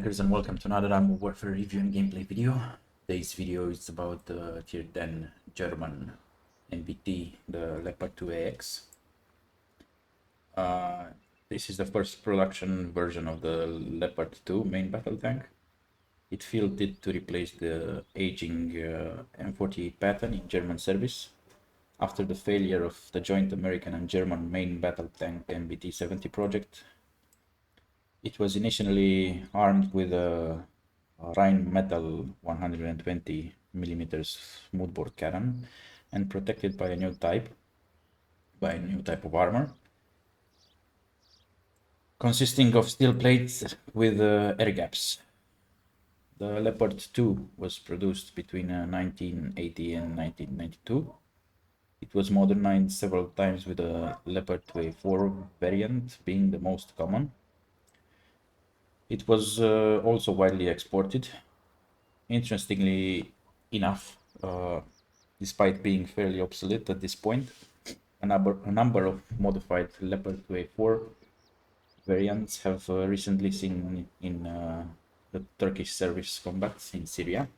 tankers, and welcome to another Armor Warfare review and gameplay video. Today's video is about the tier 10 German MBT, the Leopard 2AX. This is the first production version of the Leopard 2 main battle tank. It fielded to replace the aging M48 pattern in German service after the failure of the joint American and German main battle tank MBT 70 project. It was initially armed with a Rheinmetall 120mm smoothbore cannon and protected by a new type of armor, consisting of steel plates with air gaps. The Leopard 2 was produced between 1980 and 1992. It was modernized several times, with a Leopard 2A4 variant being the most common. It was also widely exported. Interestingly enough, despite being fairly obsolete at this point, a number of modified Leopard 2A4 variants have recently seen in the Turkish service combats in Syria.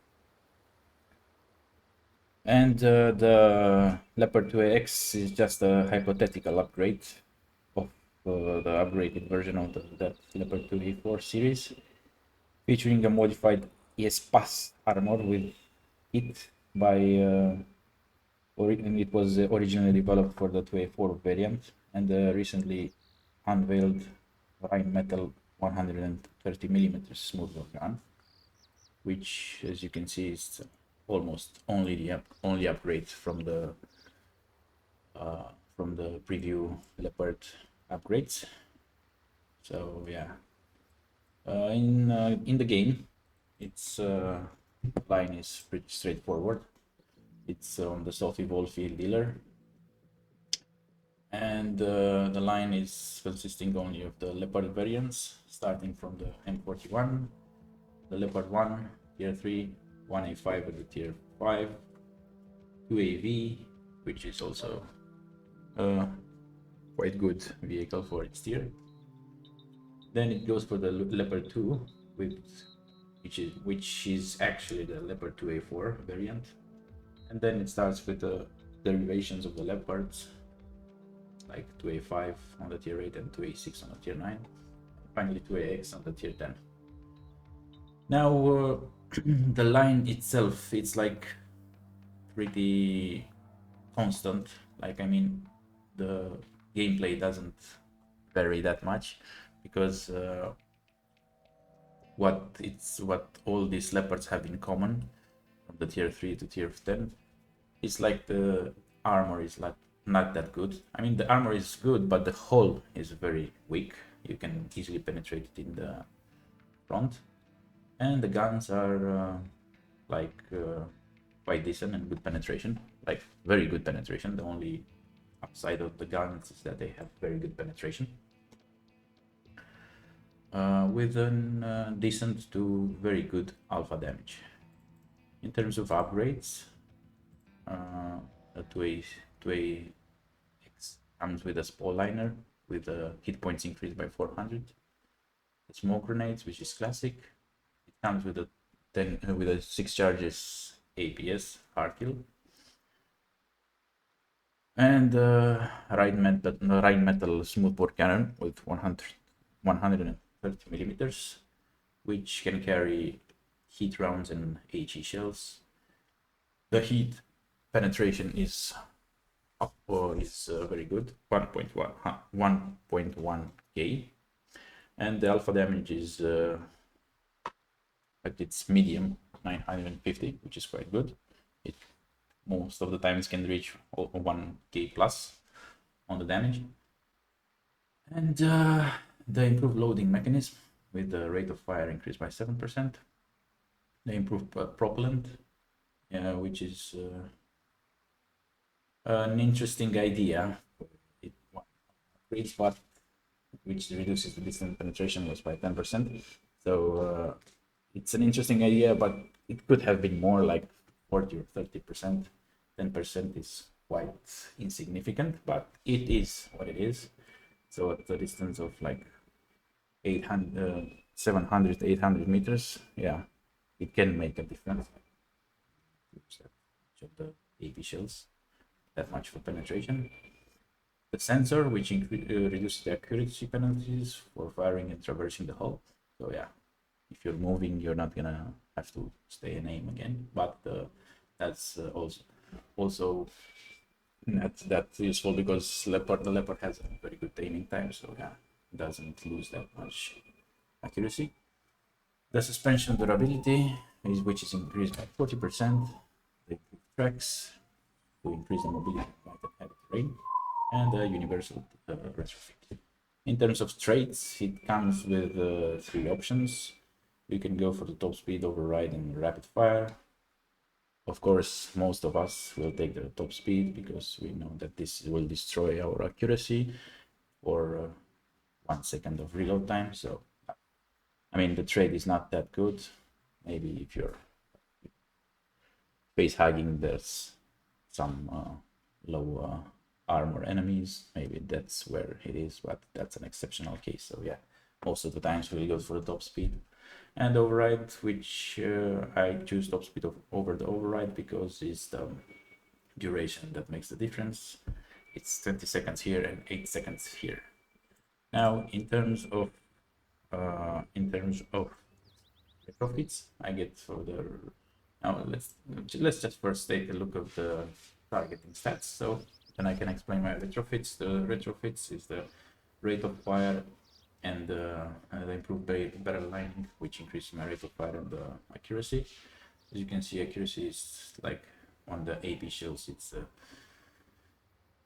And the Leopard 2AX is just a hypothetical upgrade of the upgraded version of the Leopard 2A4 series, featuring a modified ES-Pass armor with it by it was originally developed for the 2A4 variant, and the recently unveiled Rheinmetall 130mm smoothbore gun, which, as you can see, is almost only the only upgrade from the preview Leopard upgrades. So yeah, in the game, its line is pretty straightforward. It's on the Sophie Field dealer, and the line is consisting only of the Leopard variants, starting from the M41, the Leopard 1, Tier 3, 1A5 with the Tier 5, 2AV, which is also quite good vehicle for its tier. Then it goes for the Leopard 2, which is actually the Leopard 2A4 variant, and then it starts with the derivations of the Leopards, like 2A5 on the tier 8 and 2A6 on the tier 9, and finally 2AX on the tier 10. Now the line itself, it's like pretty constant. Like, I mean, the gameplay doesn't vary that much, because what all these Leopards have in common from the tier 3 to tier 10 is like the armor is not that good. I mean, the armor is good, but the hull is very weak. You can easily penetrate it in the front, and the guns are quite decent and good penetration, like very good penetration. The only upside of the guns is that they have very good penetration, with a decent to very good alpha damage. In terms of upgrades, the 2AX comes with a spall liner with hit points increased by 400. The smoke grenades, which is classic. It comes with a 6 charges APS hard kill, and Rheinmetall smoothbore cannon with 130mm, which can carry heat rounds and HE shells. The heat penetration is very good, 1.1k, and the alpha damage is it's medium, 950, which is quite good. It most of the times can reach 1k plus on the damage. And the improved loading mechanism, with the rate of fire increased by 7%. The improved propellant, which is an interesting idea. It which reduces the distance penetration was by 10%. So it's an interesting idea, but it could have been more, like 40 or 30%. 10% is quite insignificant, but it is what it is. So at the distance of like 700, 800 meters, yeah, it can make a difference. The AP shells, that much for penetration. The sensor, which reduces the accuracy penalties for firing and traversing the hull. So yeah, if you're moving, you're not gonna have to stay and aim again. But that's also that's useful because the Leopard has a very good aiming time, so yeah, it doesn't lose that much accuracy. The suspension durability which is increased by 40%. The tracks to increase the mobility by the heavy terrain, and the universal retrofit. In terms of traits, it comes with 3 options. You can go for the top speed, override, and rapid fire. Of course, most of us will take the top speed because we know that this will destroy our accuracy for 1 second of reload time. So, I mean, the trait is not that good. Maybe if you're face hugging, there's some low armor enemies, maybe that's where it is, but that's an exceptional case. So yeah, most of the times we'll go for the top speed. And override, which I choose top speed over the override because it's the duration that makes the difference. It's 20 seconds here and 8 seconds here. Now, in terms of retrofits, I get for the now let's just first take a look of the targeting stats. So then I can explain my retrofits. The retrofits is the rate of fire and the improved barrel lining, which increases my rate of fire and the accuracy. As you can see, accuracy is like on the AP shells, it's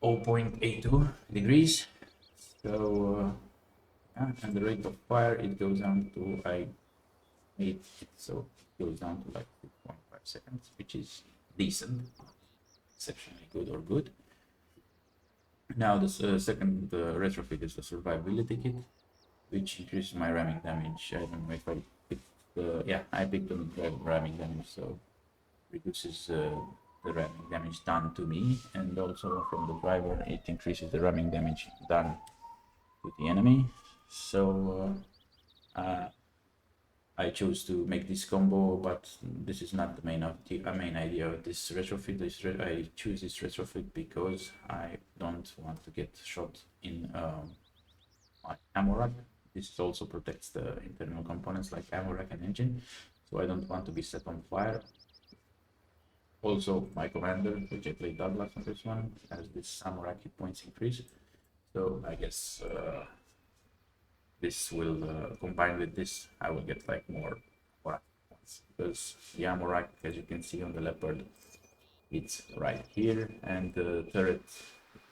0.82 degrees. So and the rate of fire, it goes down to so it goes down to like 2.5 seconds, which is decent, exceptionally good or good. Now the second retrofit is the survivability kit, which increases my ramming damage. I don't know if I picked I picked the ramming damage, so reduces the ramming damage done to me, and also from the driver it increases the ramming damage done to the enemy. So I chose to make this combo, but this is not the main idea of this retrofit. I choose this retrofit because I don't want to get shot in my ammo rack. This also protects the internal components like ammo rack and engine, so I don't want to be set on fire. Also, my commander, which I played Douglas on this one, has this ammo rack hit points increase. So I guess this will combine with this, I will get like more points because the ammo rack, as you can see on the Leopard, it's right here, and the turret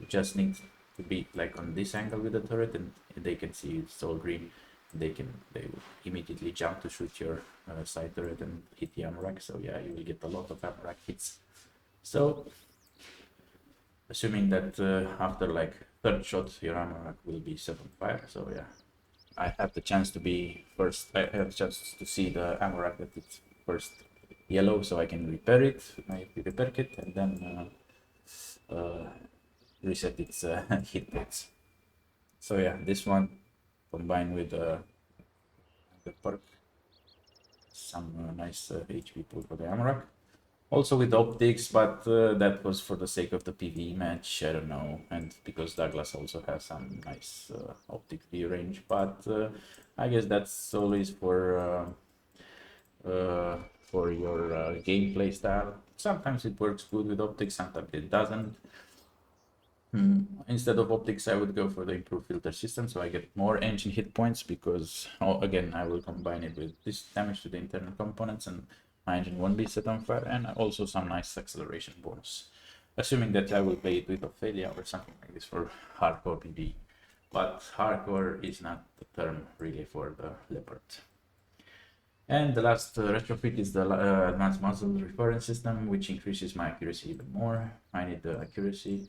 just needs to be like on this angle with the turret, and they can see it's all green. They will immediately jump to shoot your side turret and hit the ammo rack. So yeah, you will get a lot of ammo rack hits. So assuming that after like third shot your ammo rack will be set on fire. So yeah, I have the chance to be first. I have the chance to see the ammo rack that it's first yellow, so I can repair it with my repair kit, and then reset its hit points. So yeah, this one combined with the perk, some nice HP pull for the ammo rack. Also with optics, but that was for the sake of the PvE match, I don't know, and because Douglas also has some nice optic view range, but I guess that's always for your gameplay style. Sometimes it works good with optics, sometimes it doesn't. Instead of optics, I would go for the improved filter system, so I get more engine hit points because, again, I will combine it with this damage to the internal components, and my engine won't be set on fire, and also some nice acceleration bonus. Assuming that I will play it with Ophelia or something like this for hardcore PvE. But hardcore is not the term really for the Leopard. And the last retrofit is the advanced muzzle reference system, which increases my accuracy even more. I need the accuracy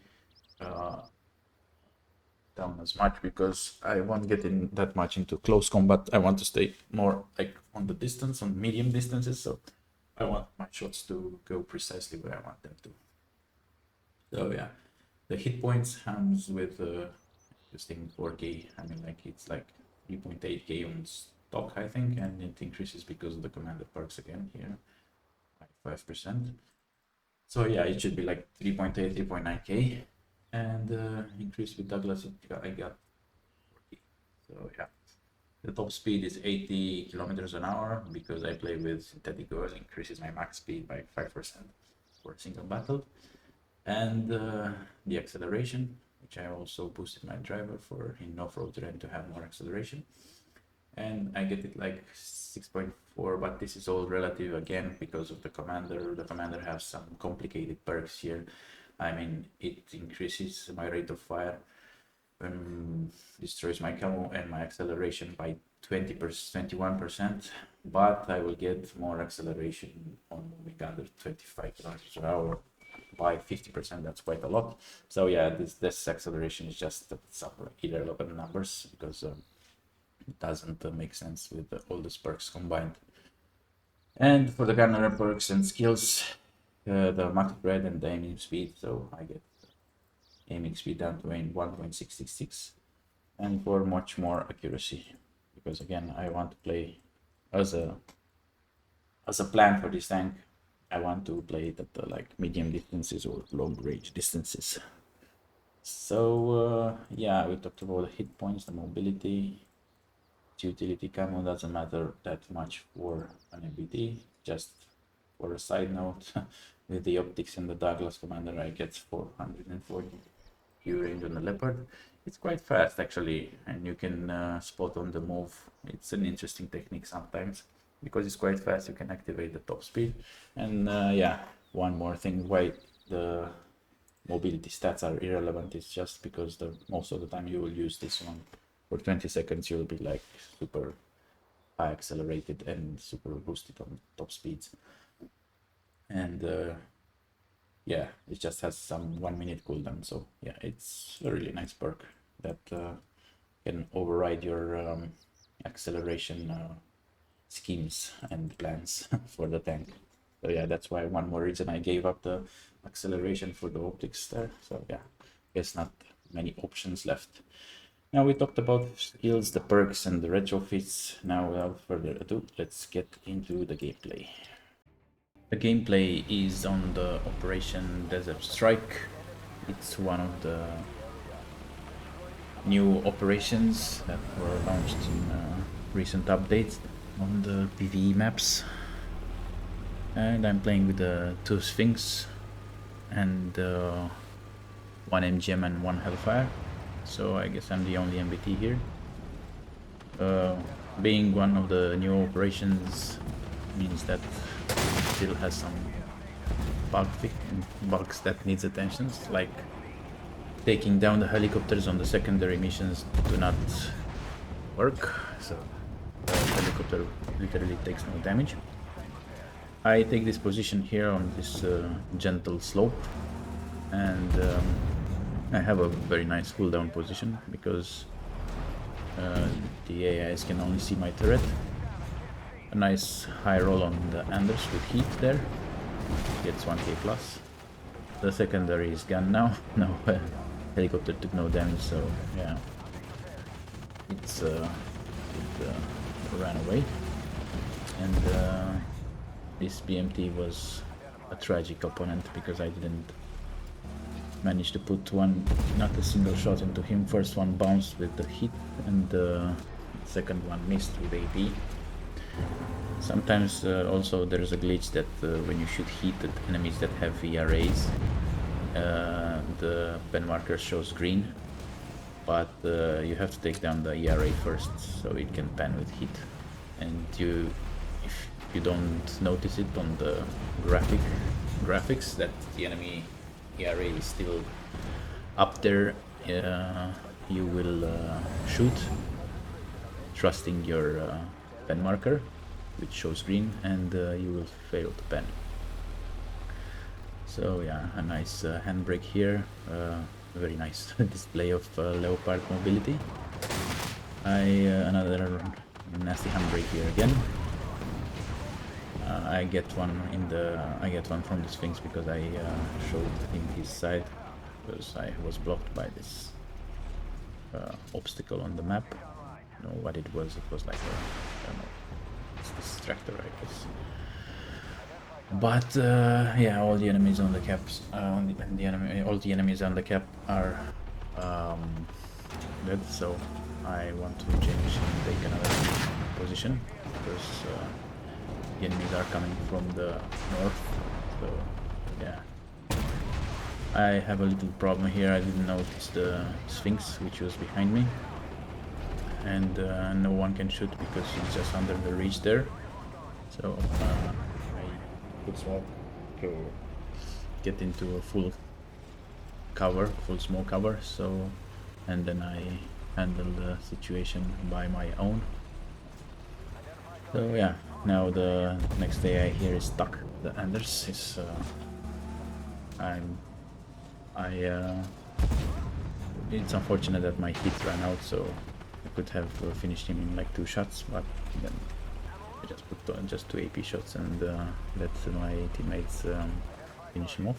down as much because I won't get in that much into close combat. I want to stay more like on the distance, on medium distances, so I want my shots to go precisely where I want them to. So yeah, the hit points comes with interesting 4K. I mean, like it's like 3.8K on stock, I think, and it increases because of the commander perks again here, like 5%. So yeah, it should be like 3.8, 3.9k, and increase with Douglas, I got 40. So yeah, the top speed is 80 kilometers an hour because I play with synthetic oil, increases my max speed by 5% for a single battle. And the acceleration, which I also boosted my driver for in off-road terrain to have more acceleration. And I get it like 6.4, but this is all relative again because of the commander. The commander has some complicated perks here. I mean, it increases my rate of fire, destroys my camo and my acceleration by 20%, 21%, but I will get more acceleration on moving under 25 kilometers per hour by 50%. That's quite a lot. So yeah, this acceleration is just some irrelevant numbers because it doesn't make sense with all these perks combined. And for the gunner perks and skills, the max spread and the aiming speed, so I get aiming speed down to 1.666, and for much more accuracy, because again I want to play as a plan for this tank. I want to play it at like medium distances or long range distances. So yeah, we talked about the hit points, the mobility, utility camo doesn't matter that much for an MBT. Just for a side note, with the optics and the Douglas commander, I get 440 Q range on the Leopard. It's quite fast actually, and you can spot on the move. It's an interesting technique sometimes because it's quite fast. You can activate the top speed. And yeah, one more thing why the mobility stats are irrelevant is just because most of the time you will use this one for 20 seconds. You'll be like super high accelerated and super boosted on top speeds. And yeah, it just has some 1 minute cooldown. So yeah, it's a really nice perk that can override your acceleration schemes and plans for the tank. So yeah, that's why one more reason I gave up the acceleration for the optics there. So yeah, guess not many options left. Now we talked about skills, the perks and the retrofits. Now without further ado, let's get into the gameplay. The gameplay is on the Operation Desert Strike. It's one of the new operations that were launched in recent updates on the PvE maps. And I'm playing with the 2 Sphinx and 1 MGM and 1 Hellfire. So I guess I'm the only MBT here. Being one of the new operations means that it still has some bugs that needs attention, like taking down the helicopters on the secondary missions do not work, so the helicopter literally takes no damage. I take this position here on this gentle slope, and I have a very nice cooldown position because the AIs can only see my turret. A nice high roll on the Anders with heat there, gets 1k plus. The secondary is gone now. No, helicopter took no damage, so yeah, it ran away. And this BMT was a tragic opponent because I didn't manage to put not a single shot into him. First one bounced with the hit, and the second one missed with AP. Sometimes also there's a glitch that when you shoot hit at enemies that have ERAs, the pen marker shows green, but you have to take down the ERA first so it can pen with hit. And if you don't notice it on the graphics that the enemy ERA is still up there, you will shoot trusting your pen marker, which shows green, and you will fail to pen. So yeah, a nice handbrake here, very nice display of Leopard mobility. Another nasty handbrake here again. I get one from the Sphinx because I showed him his side, because I was blocked by this obstacle on the map. I don't know what it was. It was like don't know. It's this tractor, I guess. But yeah, all the enemies on the caps, all the enemies on the cap are dead. So I want to change and take another position because the enemies are coming from the north. So yeah, I have a little problem here. I didn't notice the Sphinx, which was behind me, and no one can shoot because he's just under the reach there. So I put smoke to get into a full smoke cover. So, and then I handle the situation by my own. So yeah, now the next day I hear is stuck. The Anders is it's unfortunate that my heat ran out, so I could have finished him in like 2 shots, but then I just put on just 2 AP shots and let my teammates finish him off.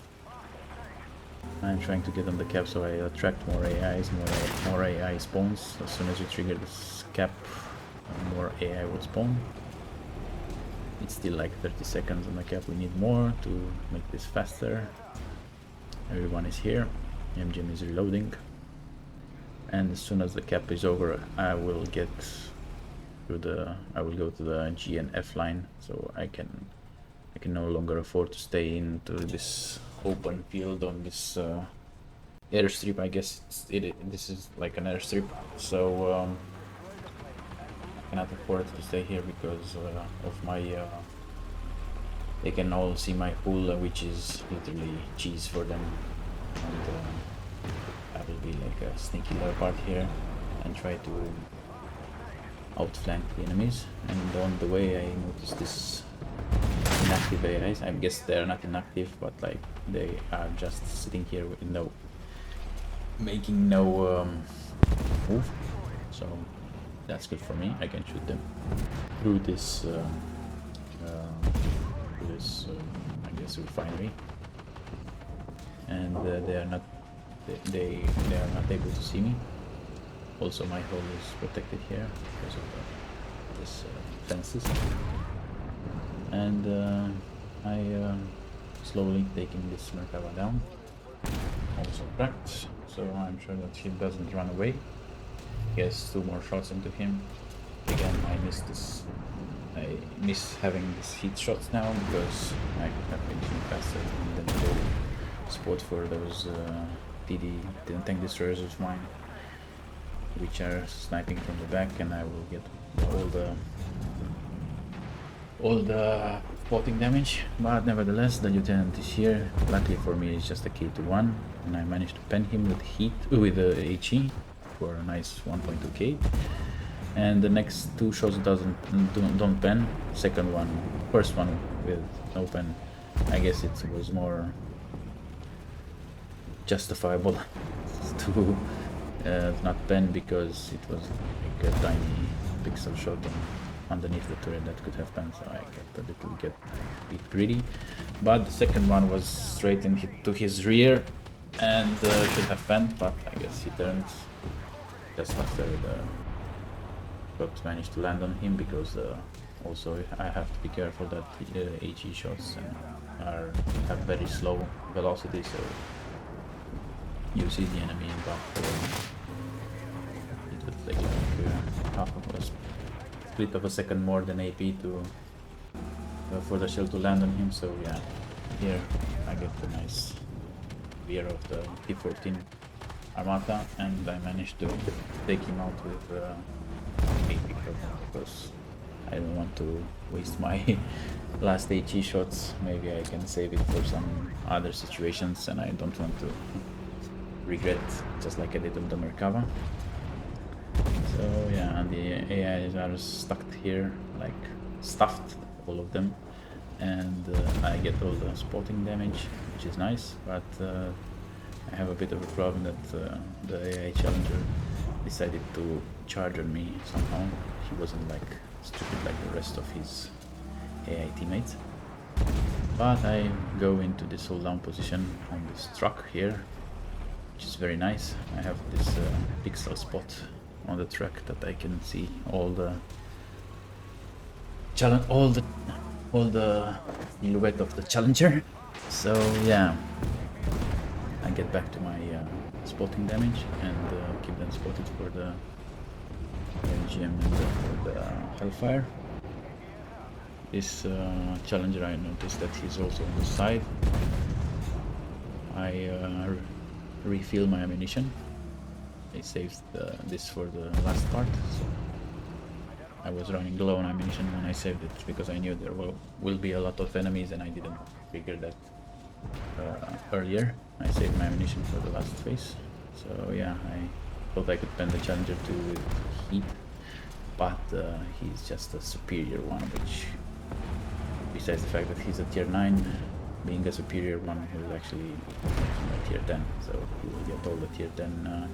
I'm trying to get on the cap so I attract more AIs, more AI spawns. As soon as you trigger this cap, more AI will spawn. It's still like 30 seconds on the cap. We need more to make this faster. Everyone is here. MGM is reloading. And as soon as the cap is over, I will go to the G and F line, so I can no longer afford to stay into this open field on this airstrip. I guess this is like an airstrip, so I cannot afford to stay here because of my they can all see my pool, which is literally cheese for them, and I will be like a sneaky Leopard here and try to outflank the enemies. And on the way I noticed this inactive AIs. I guess they're not inactive, but like they are just sitting here with making no move. So that's good for me. I can shoot them through this I guess refinery, and they are not able to see me. Also, my hole is protected here because of this fences, and I slowly taking this Merkava down. Also cracked, so I'm sure that he doesn't run away. He has 2 more shots into him. Again, I miss having these heat shots now because I could have finishing faster and then go spot for those tank destroyers of mine, which are sniping from the back, and I will get all the spotting damage. But nevertheless, the lieutenant is here. Luckily for me, it's just a kill to 1, and I managed to pen him with the HE for a nice 1.2k. And the next 2 shots don't pen. First one with no pen. I guess it was more justifiable to not pen because it was like a tiny pixel shot underneath the turret that could have pen, so I get a bit greedy. But the second one was straight to his rear and should have pen, but I guess he turned just after the shot managed to land on him, because also I have to be careful that HE shots have very slow velocity, so you see the enemy in back. It would take like half of a split of a second more than AP to for the shell to land on him. So yeah, here I get the nice veer of the T-14 Armata, and I managed to take him out with AP because I don't want to waste my last HE shots. Maybe I can save it for some other situations, and I don't want to regret, just like I did on the Merkava. So yeah, and the AIs are stuck here, like stuffed, all of them, and I get all the spotting damage, which is nice, but I have a bit of a problem that the AI challenger decided to charge on me somehow. He wasn't like stupid like the rest of his AI teammates. But I go into this hold down position on this truck here, which is very nice. I have this pixel spot on the truck that I can see all the challenge all the silhouette of the challenger. So yeah, I get back to my spotting damage and keep them spotted for the LGM and for the Hellfire. This challenger, I noticed that he's also on the side. I refill my ammunition. I saved this for the last part. So I was running low on ammunition when I saved it because I knew there will be a lot of enemies and I didn't figure that earlier. I saved my ammunition for the last phase. So yeah, I thought I could pen the challenger to heat, but he's just a superior one, which, besides the fact that he's a tier 9, being a superior one, he will actually a tier 10, so he will get all the tier 10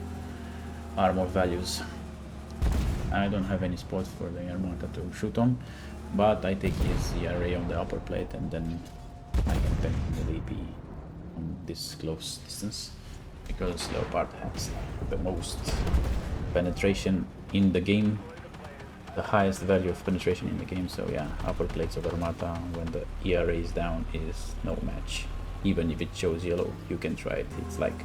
armor values. I don't have any spot for the Armata to shoot on, but I take his ERA on the upper plate and then I can pen the AP on this close distance, because Leopard has the most penetration in the game, the highest value of penetration in the game. So yeah, upper plates of Armata when the ERA is down is no match. Even if it shows yellow, you can try it. It's like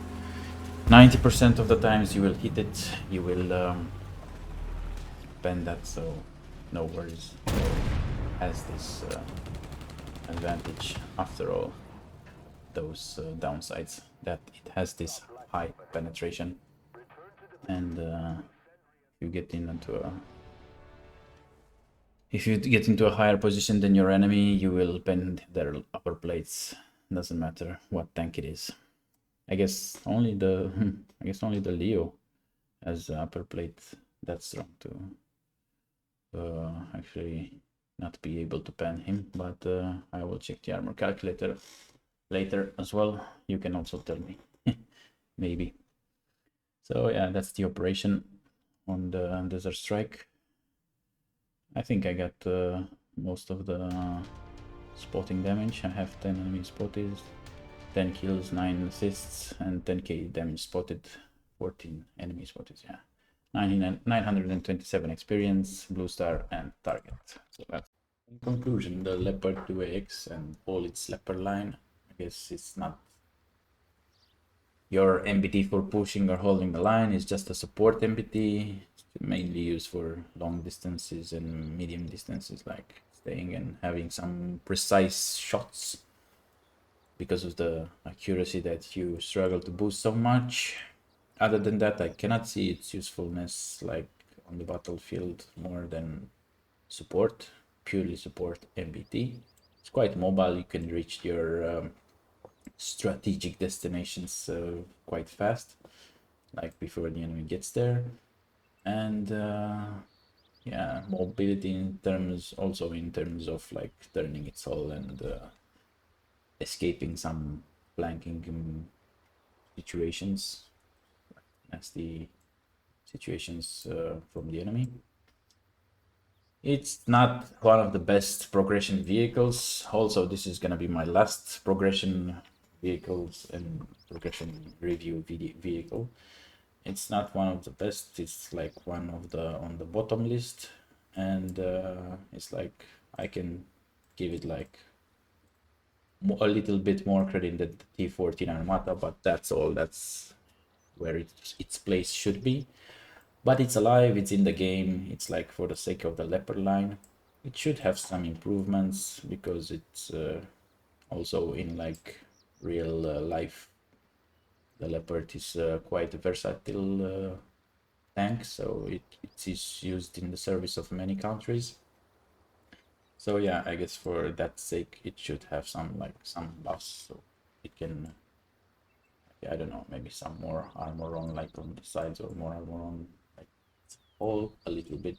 90% of the times you will hit it, you will pen that, so no worries. So has this advantage after all those downsides, that it has this high penetration, and you get into a if you get into a higher position than your enemy, you will bend their upper plates. Doesn't matter what tank it is. I guess only the Leo has upper plate that strong to actually not be able to pen him. But I will check the armor calculator later as well. You can also tell me, maybe. So yeah, that's the operation on the Desert Strike. I think I got most of the spotting damage. I have 10 enemy spotted, 10 kills, 9 assists, and 10k damage spotted, 14 enemy spotted, yeah. 927 experience, blue star, and target. So that's in conclusion, the Leopard 2AX and all its Leopard line. I guess it's not your MBT for pushing or holding the line, is just a support MBT, mainly used for long distances and medium distances, like staying and having some precise shots because of the accuracy that you struggle to boost so much. Other than that, I cannot see its usefulness like on the battlefield more than support, purely support MBT. It's quite mobile, you can reach your strategic destinations quite fast, like before the enemy gets there. And yeah, mobility in terms of like turning its hull and escaping some flanking situations, nasty situations from the enemy. It's not one of the best progression vehicles. Also, this is gonna be my last progression vehicles and progression review vehicle. It's not one of the best. It's like one of the on the bottom list, and it's like I can give it like a little bit more credit than the T14 Armata, but that's all. That's where its place should be. But it's alive, it's in the game, it's like for the sake of the Leopard line. It should have some improvements because it's also in like real life. The Leopard is quite a versatile tank, so it is used in the service of many countries. So yeah, I guess for that sake, it should have some buffs, so it can, I don't know, maybe some more armor on like on the sides, or more armor on like all a little bit,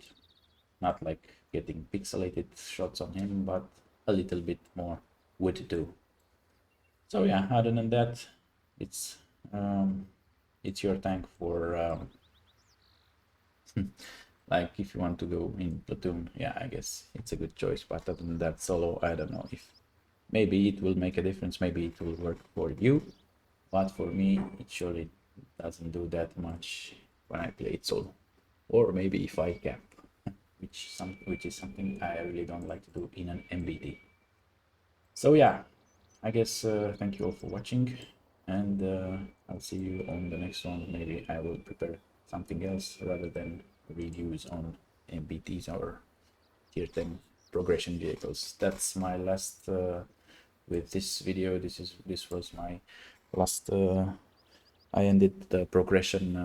not like getting pixelated shots on him, but a little bit more would do. So yeah, other than that, it's your tank for like if you want to go in platoon. Yeah, I guess it's a good choice, but other than that, solo, I don't know if maybe it will make a difference, maybe it will work for you, but for me it surely doesn't do that much when I play it solo, or maybe if I camp. which is something I really don't like to do in an MBT. So yeah, I guess thank you all for watching, and I'll see you on the next one. Maybe I will prepare something else rather than reviews on MBTs or tier 10 progression vehicles. That's my last with this video. This was my last I ended the progression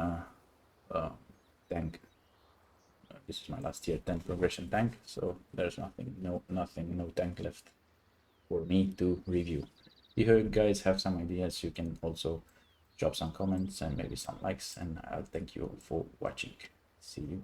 tank. This is my last tier 10 progression tank, so there's no tank left for me to review. If you guys have some ideas, you can also drop some comments and maybe some likes, and I'll thank you all for watching. See you